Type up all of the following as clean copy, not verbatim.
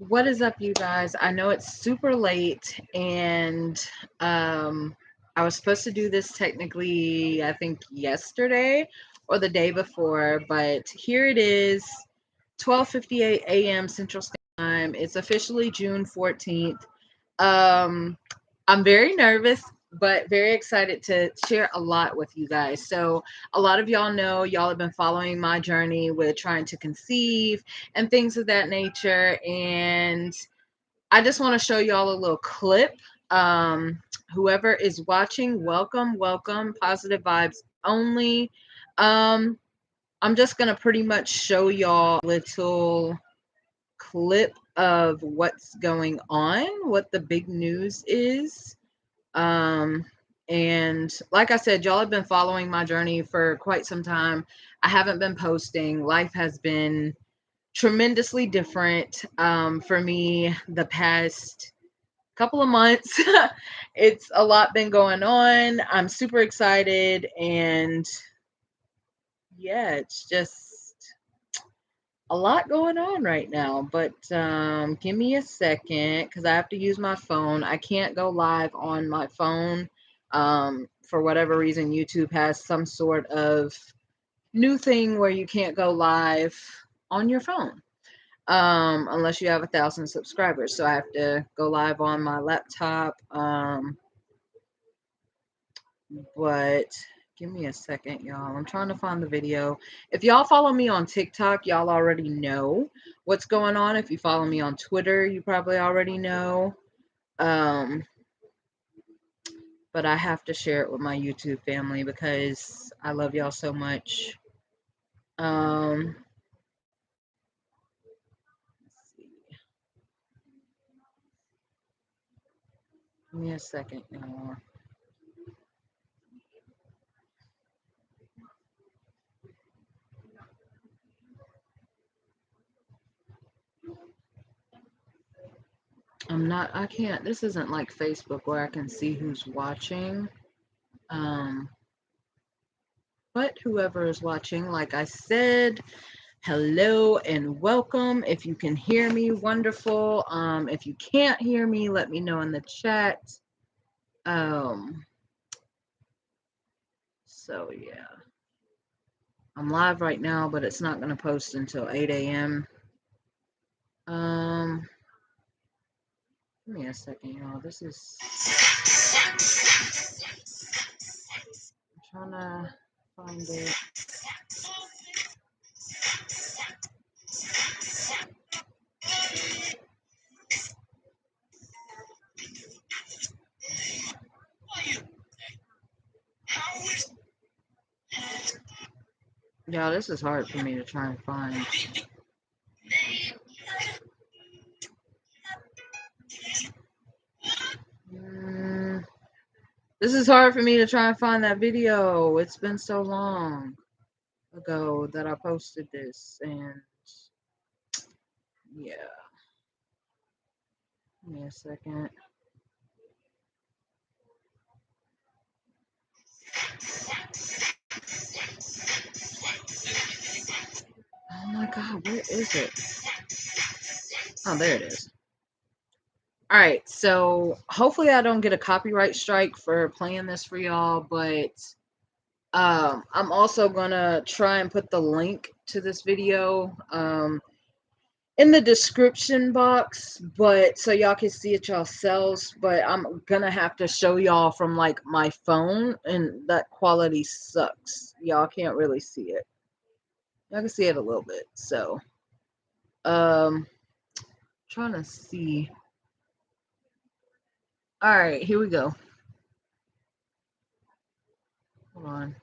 What is up, you guys? I know it's super late, and I was supposed to do this technically, I think yesterday or the day before, but here it is, 12:58 a.m. Central Standard Time. It's officially June 14th. Um, I'm very nervous, but very excited to share a lot with you guys. So, a lot of y'all know y'all have been following my journey with trying to conceive and things of that nature. And I just want to show y'all a little clip. Um, Whoever is watching, welcome, welcome. Positive vibes only. Um, I'm just going to pretty much show y'all a little clip of what's going on, what the big news is. Um, and like I said, y'all have been following my journey for quite some time. I haven't been posting. Life has been tremendously different for me the past couple of months. It's a lot been going on. I'm super excited, and yeah, it's just a lot going on right now. But give me a second because I have to use my phone. I can't go live on my phone. For whatever reason, YouTube has some sort of new thing where you can't go live on your phone, unless you have 1,000 subscribers. So I have to go live on my laptop. But give me a second, y'all. I'm trying to find the video. If y'all follow me on TikTok, y'all already know what's going on. If you follow me on Twitter, you probably already know. Um, but I have to share it with my YouTube family because I love y'all so much. Um, let's see. Give me a second, y'all. I can't, this isn't like Facebook where I can see who's watching. Um, but whoever is watching, like I said, hello and welcome. If you can hear me, wonderful. If you can't hear me, let me know in the chat. Um, so yeah, I'm live right now, but it's not going to post until 8 a.m. Um, Give me a second, y'all. I'm trying to find it. Yeah, this is hard for me to try and find. This is hard for me to try and find that video. It's been so long ago that I posted this, and yeah. Give me a second. Oh my god, where is it? Oh, there it is. All right, so hopefully I don't get a copyright strike for playing this for y'all, but I'm also gonna try and put the link to this video in the description box, but so y'all can see it yourselves. But I'm gonna have to show y'all from like my phone, and that quality sucks. Y'all can't really see it. Y'all can see it a little bit. So um trying to see. All right, here we go. Hold on.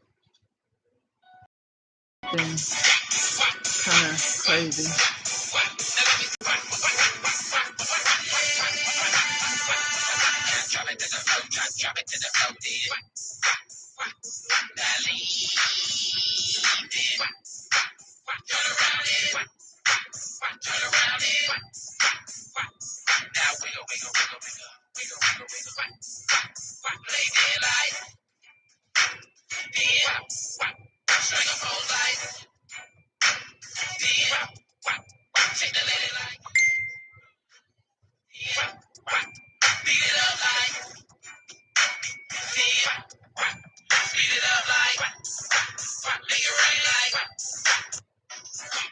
Been kind of crazy.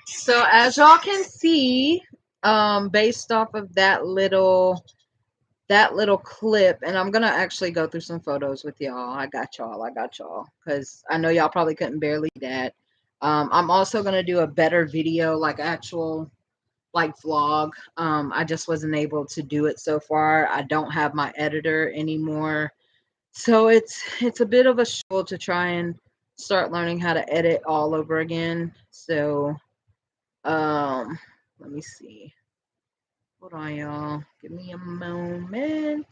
So as y'all can see, based off of that little clip, and I'm gonna actually go through some photos with y'all. I got y'all, because I know y'all probably couldn't barely see that. I'm also gonna do a better video, like actual like vlog. I just wasn't able to do it so far. I don't have my editor anymore. So it's a bit of a struggle to try and start learning how to edit all over again. So let me see. Hold on, y'all. Give me a moment.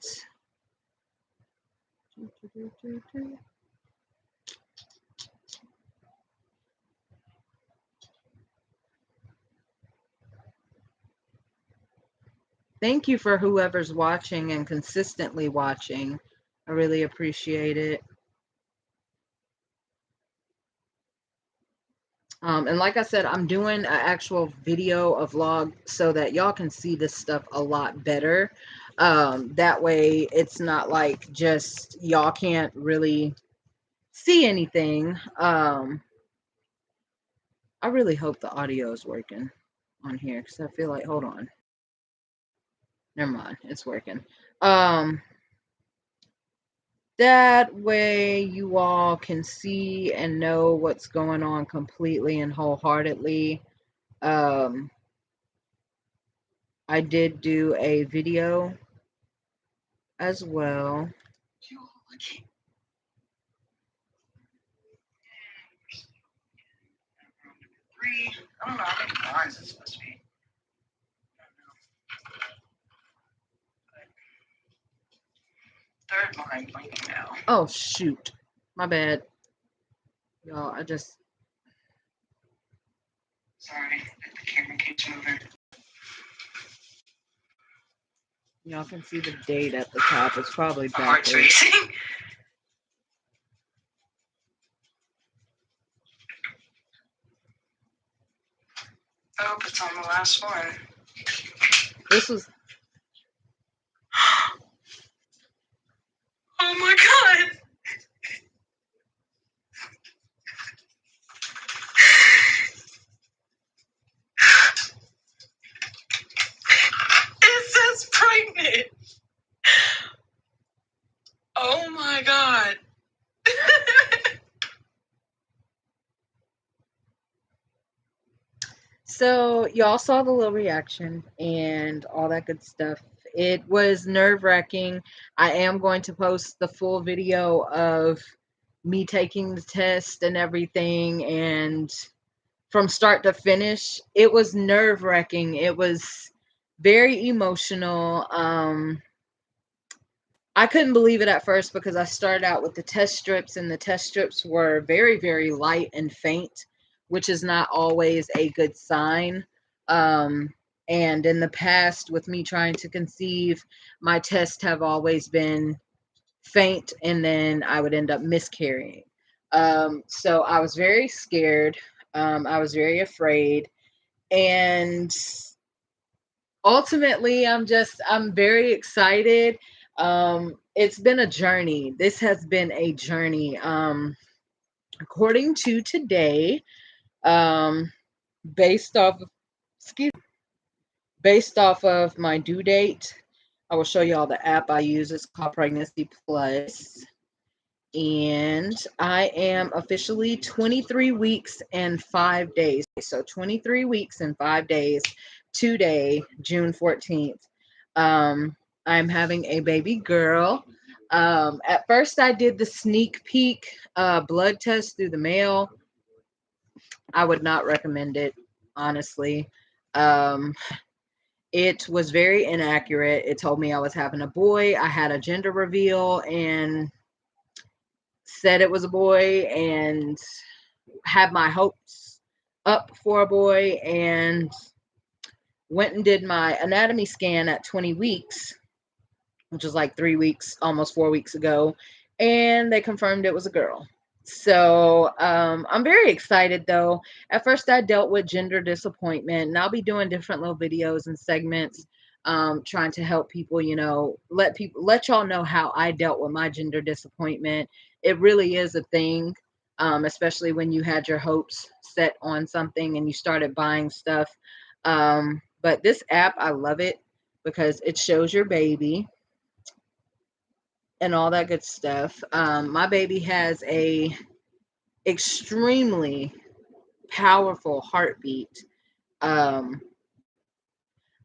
Thank you for whoever's watching and consistently watching. I really appreciate it. And like I said, I'm doing an actual video, a vlog, so that y'all can see this stuff a lot better. That way it's not like just y'all can't really see anything. I really hope the audio is working on here, because I feel like, hold on. Never mind, it's working. That way you all can see and know what's going on completely and wholeheartedly. I did do a video as well. I don't know how many lines it's supposed to be. Third line blinking now. Oh shoot. My bad. Y'all, sorry, the camera keeps moving. Y'all can see the date at the top. It's probably backwards. Heart's racing. Oh, it's on the last one. This was. Oh my god! It says pregnant! Oh my god! So y'all saw the little reaction and all that good stuff. It was nerve-wracking. I am going to post the full video of me taking the test and everything, and from start to finish, it was nerve-wracking. It was very emotional. I couldn't believe it at first, because I started out with the test strips, and the test strips were very, very light and faint, which is not always a good sign. And in the past, with me trying to conceive, my tests have always been faint, and then I would end up miscarrying. So I was very scared. I was very afraid. And ultimately, I'm very excited. It's been a journey. This has been a journey. According to today, um, based off, based off of my due date, I will show you all the app I use. It's called Pregnancy Plus. And I am officially 23 weeks and 5 days. So 23 weeks and 5 days today, June 14th. I'm having a baby girl. At first, I did the sneak peek blood test through the mail. I would not recommend it, honestly. It was very inaccurate. It told me I was having a boy. I had a gender reveal and said it was a boy, and had my hopes up for a boy, and went and did my anatomy scan at 20 weeks, which was like 3 weeks, almost 4 weeks ago, and they confirmed it was a girl. So I'm very excited though. At first I dealt with gender disappointment, and I'll be doing different little videos and segments, trying to help people, let y'all know how I dealt with my gender disappointment. It really is a thing, especially when you had your hopes set on something and you started buying stuff. But this app, I love it because it shows your baby and all that good stuff. My baby has a extremely powerful heartbeat. Um,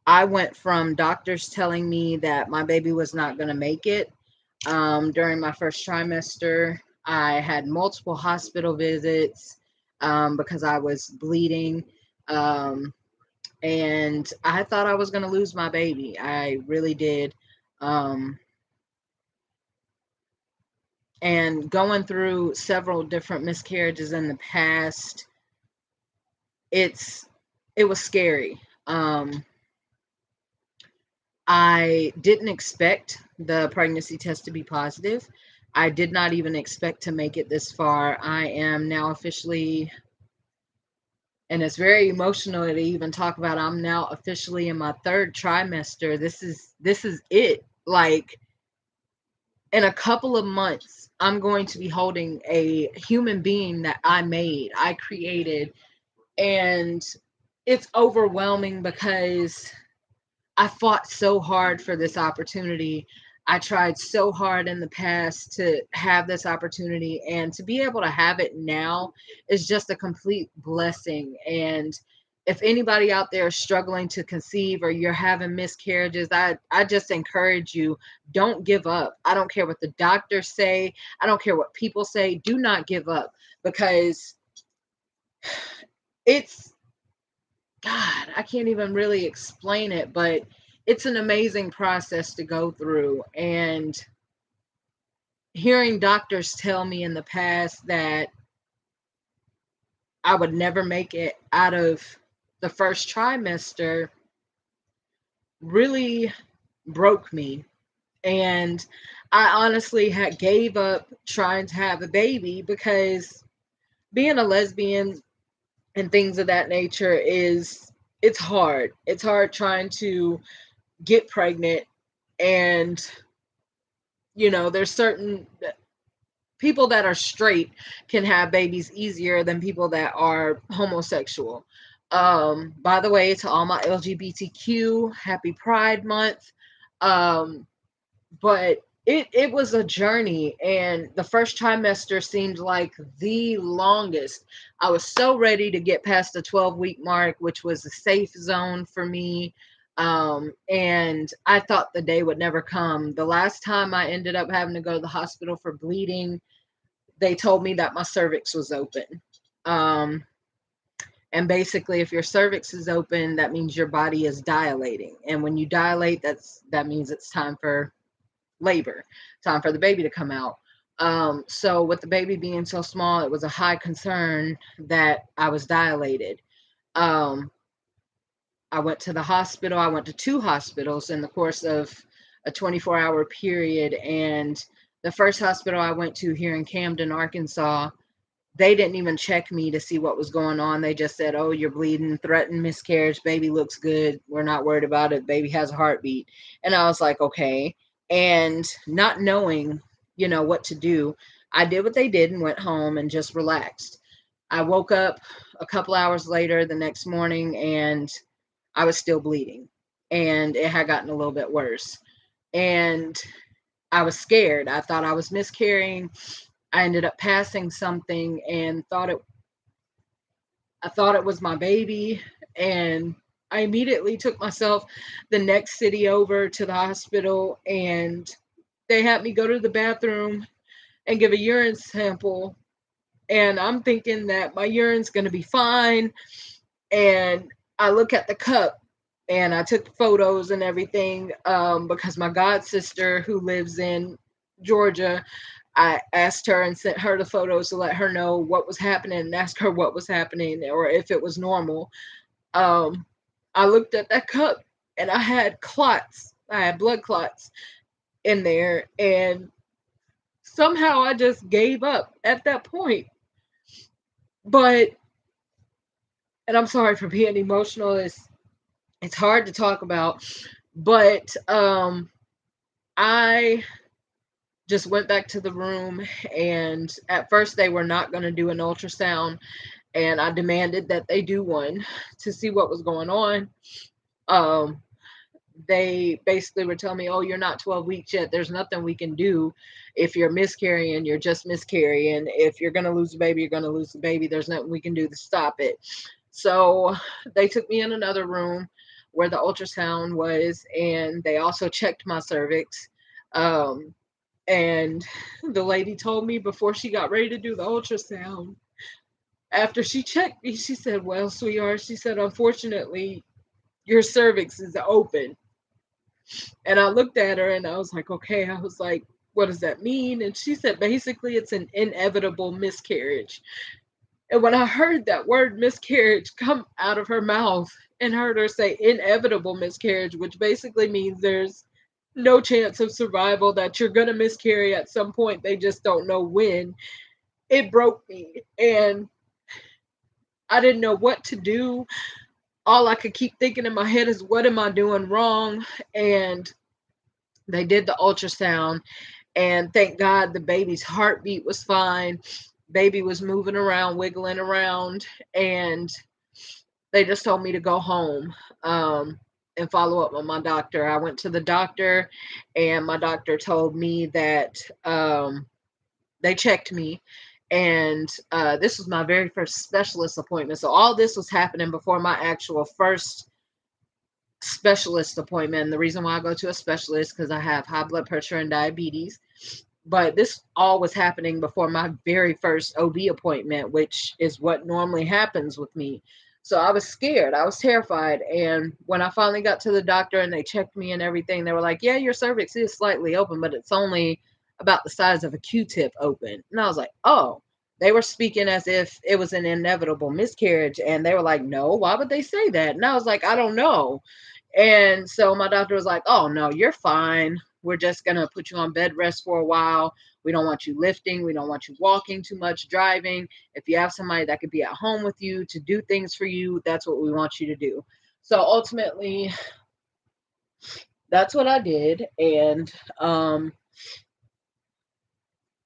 I went from doctors telling me that my baby was not going to make it during my first trimester. I had multiple hospital visits because I was bleeding. Um, and I thought I was going to lose my baby. I really did. Um, and going through several different miscarriages in the past, it's it was scary. I didn't expect the pregnancy test to be positive. I did not even expect to make it this far. I am now officially, and it's very emotional to even talk about. I'm now officially in my third trimester. This is it. Like, in a couple of months, I'm going to be holding a human being that I made, I created, and it's overwhelming because I fought so hard for this opportunity. I tried so hard in the past to have this opportunity, and to be able to have it now is just a complete blessing. And if anybody out there is struggling to conceive or you're having miscarriages, I just encourage you, don't give up. I don't care what the doctors say, I don't care what people say. Do not give up because it's God, I can't even really explain it, but it's an amazing process to go through. And hearing doctors tell me in the past that I would never make it out of the first trimester really broke me. And I honestly had gave up trying to have a baby because being a lesbian and things of that nature is it's hard. It's hard trying to get pregnant, and there's certain people that are straight can have babies easier than people that are homosexual. By the way, to all my LGBTQ, happy Pride Month. But it was a journey, and the first trimester seemed like the longest. I was so ready to get past the 12-week mark, which was a safe zone for me. And I thought the day would never come. The last time I ended up having to go to the hospital for bleeding, they told me that my cervix was open. um, and basically, if your cervix is open, that means your body is dilating, and when you dilate, that means it's time for labor, time for the baby to come out. So with the baby being so small, it was a high concern that I was dilated. Um, I went to the hospital. I went to two hospitals in the course of a 24-hour period. And the first hospital I went to here in Camden, Arkansas, they didn't even check me to see what was going on. They just said, "Oh, you're bleeding, threatened miscarriage, baby looks good. We're not worried about it. Baby has a heartbeat." And I was like, okay. And not knowing, what to do, I did what they did and went home and just relaxed. I woke up a couple hours later the next morning and I was still bleeding, and it had gotten a little bit worse. And I was scared. I thought I was miscarrying. I ended up passing something and I thought it was my baby, and I immediately took myself the next city over to the hospital, and they had me go to the bathroom and give a urine sample. And I'm thinking that my urine's going to be fine. And I look at the cup and I took photos and everything because my god sister, who lives in Georgia, I asked her and sent her the photos to let her know what was happening and ask her what was happening or if it was normal. Um, I looked at that cup and I had clots. I had blood clots in there, and somehow I just gave up at that point. But, and I'm sorry for being emotional. It's hard to talk about, but I just went back to the room, and at first they were not going to do an ultrasound. and I demanded that they do one to see what was going on. Um, they basically were telling me, "Oh, you're not 12 weeks yet. There's nothing we can do. If you're miscarrying, you're just miscarrying. If you're gonna lose the baby, you're gonna lose the baby. There's nothing we can do to stop it." So they took me in another room where the ultrasound was, and they also checked my cervix. Um, and the lady told me before she got ready to do the ultrasound, after she checked me, she said, "Well, sweetheart," she said, "unfortunately, your cervix is open." And I looked at her and I was like, "Okay." I was like, "What does that mean?" And she said, "Basically, it's an inevitable miscarriage." And when I heard that word miscarriage come out of her mouth and heard her say inevitable miscarriage, which basically means there's no chance of survival, that you're going to miscarry at some point, they just don't know when, it broke me. And I didn't know what to do. All I could keep thinking in my head is, what am I doing wrong? And they did the ultrasound, and thank God the baby's heartbeat was fine. Baby was moving around, wiggling around, and they just told me to go home, and follow up with my doctor. I went to the doctor, and my doctor told me that they checked me, and this was my very first specialist appointment. So all this was happening before my actual first specialist appointment. And the reason why I go to a specialist because I have high blood pressure and diabetes. But this all was happening before my very first OB appointment, which is what normally happens with me. So I was scared. I was terrified. And when I finally got to the doctor and they checked me and everything, they were like, "Yeah, your cervix is slightly open, but it's only about the size of a Q-tip open." And I was like, "Oh." They were speaking as if it was an inevitable miscarriage. And they were like, "No, why would they say that?" And I was like, "I don't know." And so my doctor was like, "Oh, no, you're fine. We're just going to put you on bed rest for a while. We don't want you lifting. We don't want you walking too much, driving. If you have somebody that could be at home with you to do things for you, that's what we want you to do." So ultimately, that's what I did. And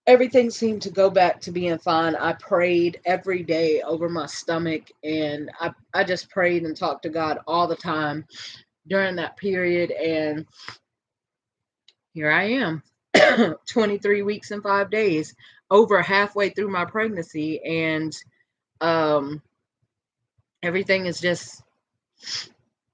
everything seemed to go back to being fine. I prayed every day over my stomach, and I just prayed and talked to God all the time during that period. And here I am, 23 weeks and 5 days, over halfway through my pregnancy. And um, everything is just,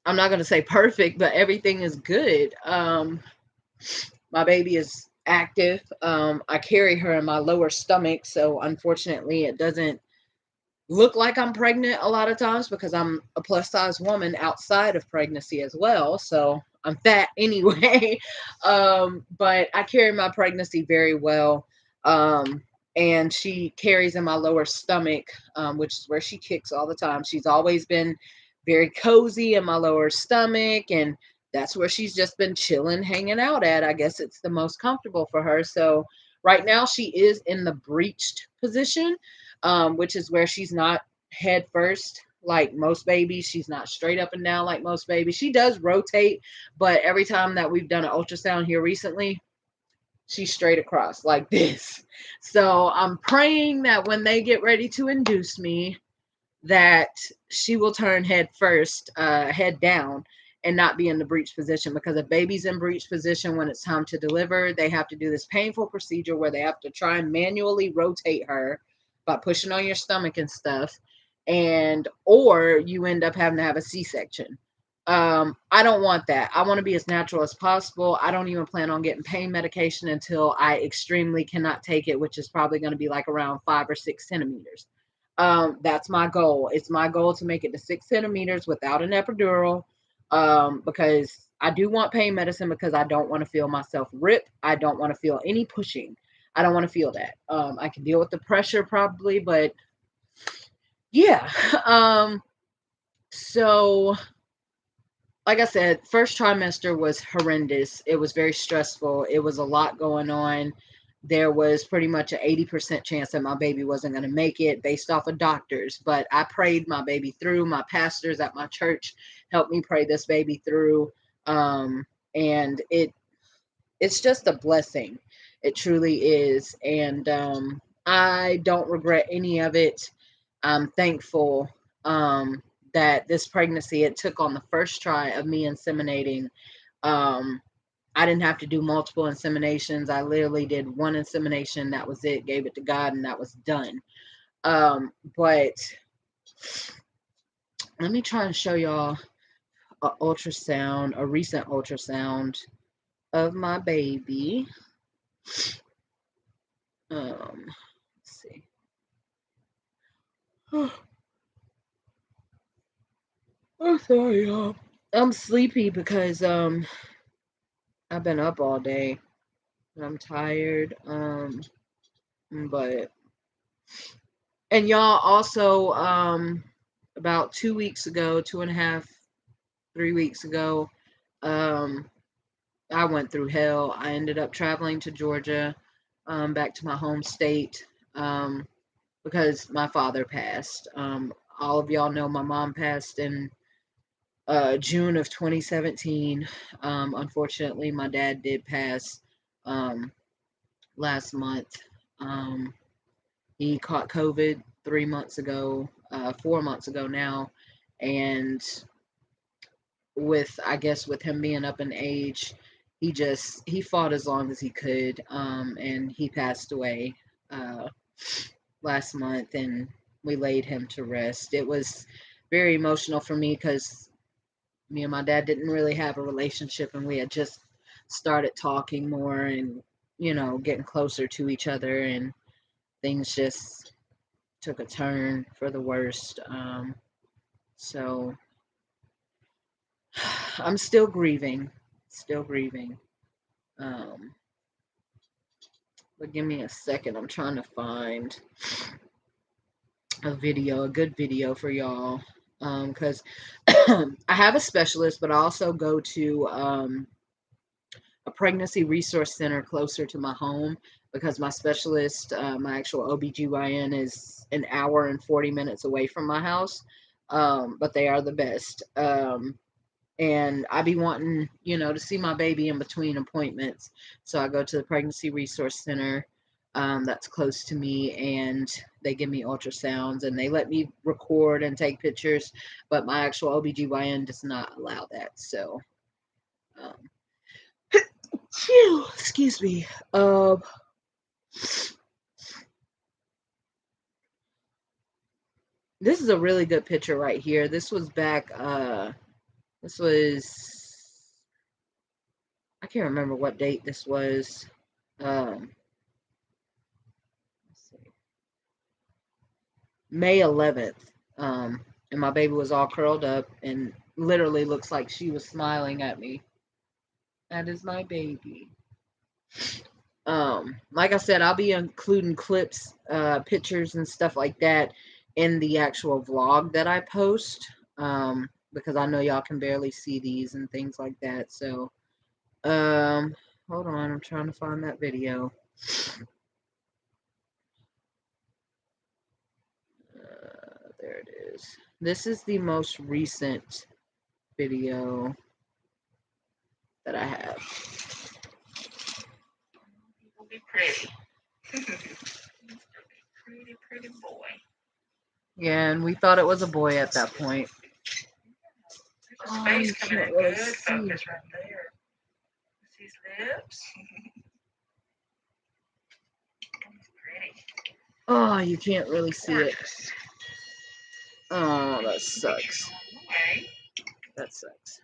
I'm not going to say perfect, but everything is good. My baby is active. I carry her in my lower stomach. So unfortunately, it doesn't look like I'm pregnant a lot of times because I'm a plus size woman outside of pregnancy as well. So I'm fat anyway. But I carry my pregnancy very well. Um, and she carries in my lower stomach, which is where she kicks all the time. She's always been very cozy in my lower stomach. And that's where she's just been chilling, hanging out at. I guess it's the most comfortable for her. So right now she is in the breached position, which is where she's not head first like most babies. She's not straight up and down like most babies. She does rotate, but every time that we've done an ultrasound here recently, she's straight across like this. So I'm praying that when they get ready to induce me, that she will turn head first, head down, and not be in the breech position. Because if baby's in breech position when it's time to deliver, they have to do this painful procedure where they have to try and manually rotate her by pushing on your stomach and stuff, and or you end up having to have a C-section. I don't want that. I want to be as natural as possible. I don't even plan on getting pain medication until I extremely cannot take it, which is probably going to be like around 5 or 6 centimeters. That's my goal. It's my goal to make it to 6 centimeters without an epidural, because I do want pain medicine because I don't want to feel myself rip. I don't want to feel any pushing. I don't want to feel that. I can deal with the pressure probably, but yeah. Um, so like I said, first trimester was horrendous. It was very stressful. It was a lot going on. There was pretty much an 80% chance that my baby wasn't going to make it based off of doctors. But I prayed my baby through. My pastors at my church helped me pray this baby through. And it's just a blessing. It truly is. And I don't regret any of it. I'm thankful that this pregnancy, it took on the first try of me inseminating. Um, I didn't have to do multiple inseminations. I literally did one insemination. That was it. Gave it to God, and that was done. But let me try and show y'all a recent ultrasound of my baby. Let's see. I'm sorry, y'all. I'm sleepy because I've been up all day. I'm tired. But and y'all also about 2 weeks ago, 2.5, 3 weeks ago, um I went through hell. I ended up traveling to Georgia, back to my home state, because my father passed. All of y'all know my mom passed in June of 2017. Unfortunately, my dad did pass um, last month. Um, he caught COVID 3 months ago, 4 months ago now, and with I guess with him being up in age, he fought as long as he could, and he passed away uh, last month, and we laid him to rest. It was very emotional for me because me and my dad didn't really have a relationship, and we had just started talking more and getting closer to each other, and things just took a turn for the worst. So I'm still grieving, still grieving. Um, but give me a second. I'm trying to find a good video for y'all. Because I have a specialist, but I also go to a pregnancy resource center closer to my home because my specialist, my actual OBGYN, is an hour and 40 minutes away from my house. But they are the best. And I be wanting, to see my baby in between appointments. So I go to the pregnancy resource center that's close to me, and they give me ultrasounds and they let me record and take pictures, but my actual OBGYN does not allow that. So, um, excuse me. This is a really good picture right here. This was back, this was, I can't remember what date this was. Um, let's see. May 11th. And my baby was all curled up and literally looks like she was smiling at me. That is my baby. Like I said, I'll be including clips, pictures and stuff like that in the actual vlog that I post. Because I know y'all can barely see these and things like that. So, hold on, I'm trying to find that video. There it is. This is the most recent video that I have. Will be pretty. Pretty boy. Yeah, and we thought it was a boy at that point. His face coming in good focus right there. See his lips? He's pretty. Oh, you can't really see it. Oh, that sucks. That sucks.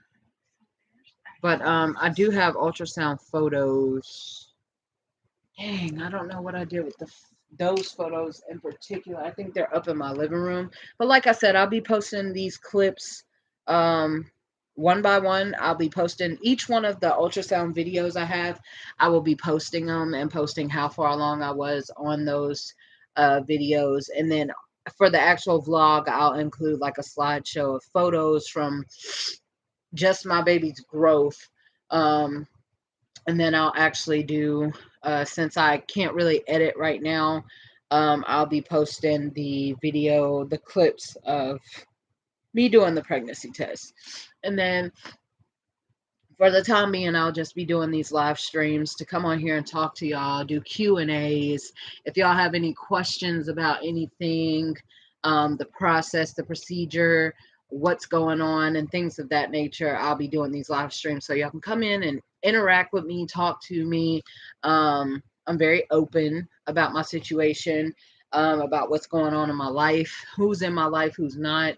But I do have ultrasound photos. Dang, I don't know what I did with those photos in particular. I think they're up in my living room. But like I said, I'll be posting these clips one by one. I'll be posting each one of the ultrasound videos I have. I will be posting them and posting how far along I was on those videos. And then for the actual vlog, I'll include like a slideshow of photos from just my baby's growth. And then I'll actually do, since I can't really edit right now, I'll be posting the video, the clips of me doing the pregnancy test. And then for the time being, I'll just be doing these live streams to come on here and talk to y'all, do Q&As. If y'all have any questions about anything, the process, the procedure, what's going on, and things of that nature. I'll be doing these live streams so y'all can come in and interact with me, talk to me. I'm very open about my situation, about what's going on in my life, who's in my life, who's not,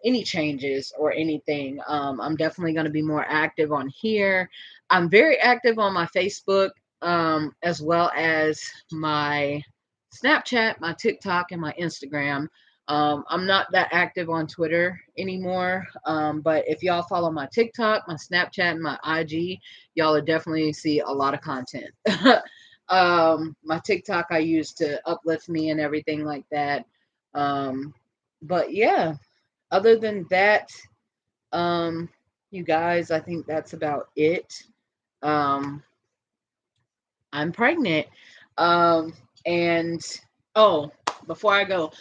any changes or anything. I'm definitely going to be more active on here. I'm very active on my Facebook, as well as my Snapchat, my TikTok, and my Instagram. I'm not that active on Twitter anymore, but if y'all follow my TikTok, my Snapchat, and my IG, y'all will definitely see a lot of content. My TikTok I use to uplift me and everything like that. But yeah, other than that, um, you guys, I think that's about it. Um, I'm pregnant. Um, and oh, before I go,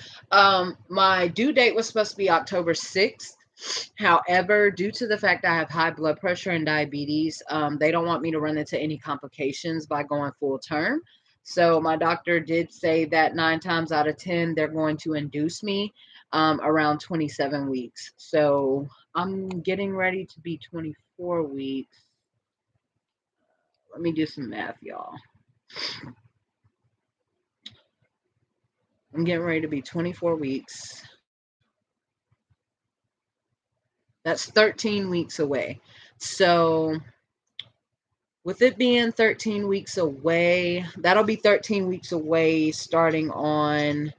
my due date was supposed to be October 6th. However, due to the fact I have high blood pressure and diabetes, they don't want me to run into any complications by going full term. So my doctor did say that 9 times out of 10, they're going to induce me around 27 weeks. So I'm getting ready to be 24 weeks. Let me do some math, y'all. I'm getting ready to be 24 weeks. That's 13 weeks away. So, with it being 13 weeks away, that'll be 13 weeks away starting on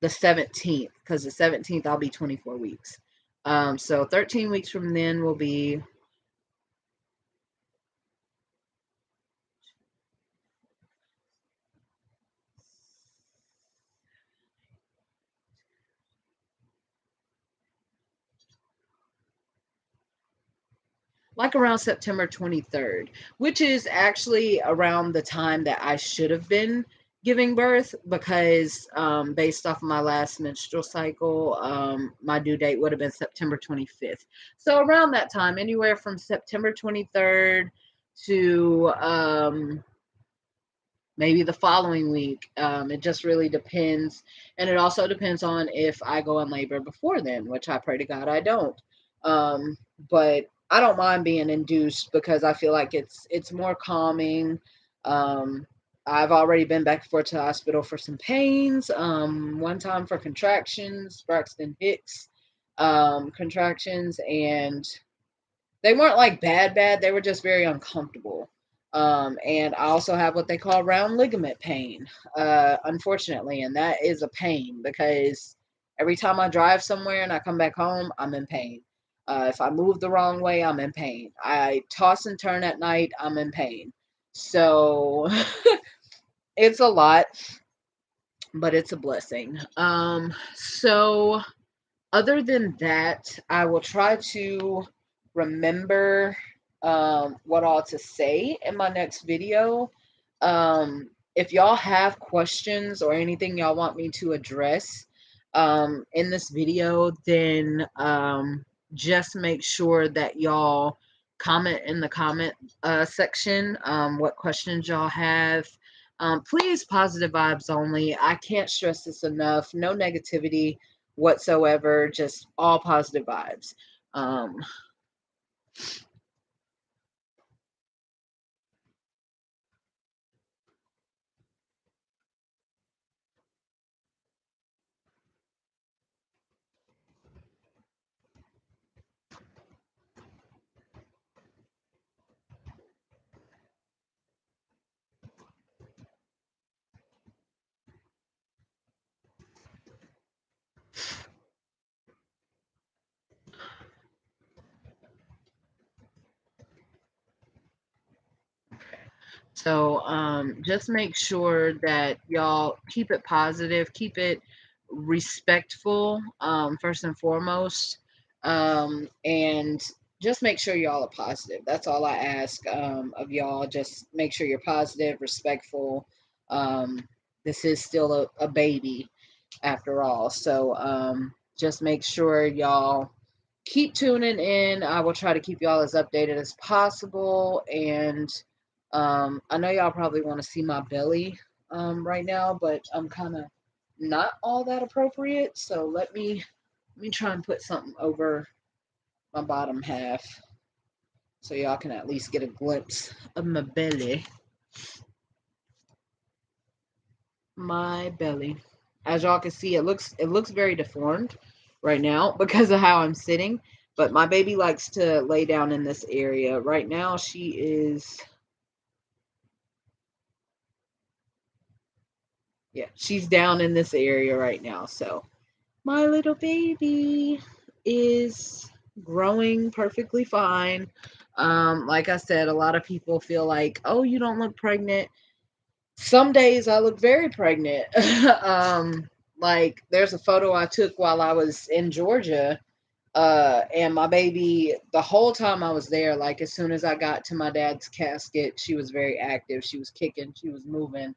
the 17th, because the 17th I'll be 24 weeks. So 13 weeks from then will be like around September 23rd, which is actually around the time that I should have been giving birth, because based off of my last menstrual cycle, my due date would have been September 25th. So around that time, anywhere from September 23rd to maybe the following week. It just really depends. And it also depends on if I go in labor before then, which I pray to God I don't. But I don't mind being induced because I feel like it's more calming. Um, I've already been back and forth to the hospital for some pains. One time for contractions, Braxton Hicks contractions, and they weren't like bad. They were just very uncomfortable. And I also have what they call round ligament pain, unfortunately, and that is a pain because every time I drive somewhere and I come back home, I'm in pain. If I move the wrong way, I'm in pain. I toss and turn at night, I'm in pain. So it's a lot, but it's a blessing. So other than that, I will try to remember what all to say in my next video. If y'all have questions or anything y'all want me to address in this video, then just make sure that y'all comment in the comment section what questions y'all have. Please, positive vibes only. I can't stress this enough. No negativity whatsoever, just all positive vibes. Um, so just make sure that y'all keep it positive, keep it respectful, first and foremost, and just make sure y'all are positive. That's all I ask of y'all. Just make sure you're positive, respectful. This is still a baby after all. So just make sure y'all keep tuning in. I will try to keep y'all as updated as possible. And I know y'all probably want to see my belly right now, but I'm kind of not all that appropriate. So let me try and put something over my bottom half so y'all can at least get a glimpse of my belly. My belly. As y'all can see, it looks very deformed right now because of how I'm sitting. But my baby likes to lay down in this area. Right now, she's down in this area right now. So my little baby is growing perfectly fine. Like I said, a lot of people feel like, oh, you don't look pregnant. Some days I look very pregnant. Like there's a photo I took while I was in Georgia. And my baby, the whole time I was there, like as soon as I got to my dad's casket, she was very active. She was kicking, she was moving.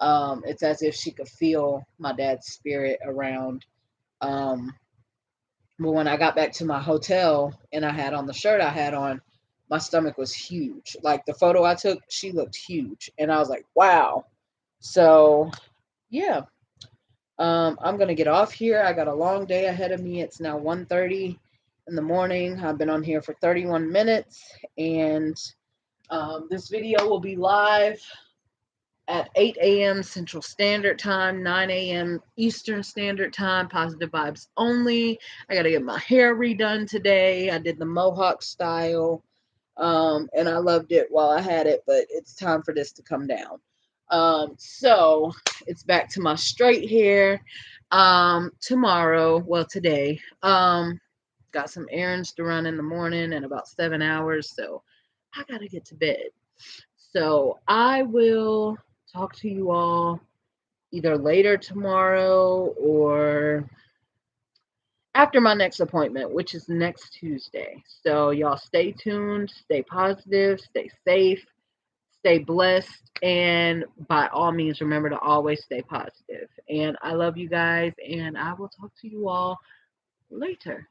It's as if she could feel my dad's spirit around. Um, but when I got back to my hotel and I had on the shirt I had on, my stomach was huge. Like the photo I took, she looked huge. And I was like, wow. So yeah. I'm gonna get off here. I got a long day ahead of me. It's now 1:30 in the morning. I've been on here for 31 minutes, and this video will be live at 8 a.m. Central Standard Time, 9 a.m. Eastern Standard Time, positive vibes only. I got to get my hair redone today. I did the Mohawk style, and I loved it while I had it, but it's time for this to come down. So it's back to my straight hair tomorrow. Well, today. Got some errands to run in the morning in about 7 hours, so I got to get to bed. So I will talk to you all either later tomorrow or after my next appointment, which is next Tuesday. So y'all stay tuned, stay positive, stay safe, stay blessed, and by all means, remember to always stay positive. And I love you guys, and I will talk to you all later.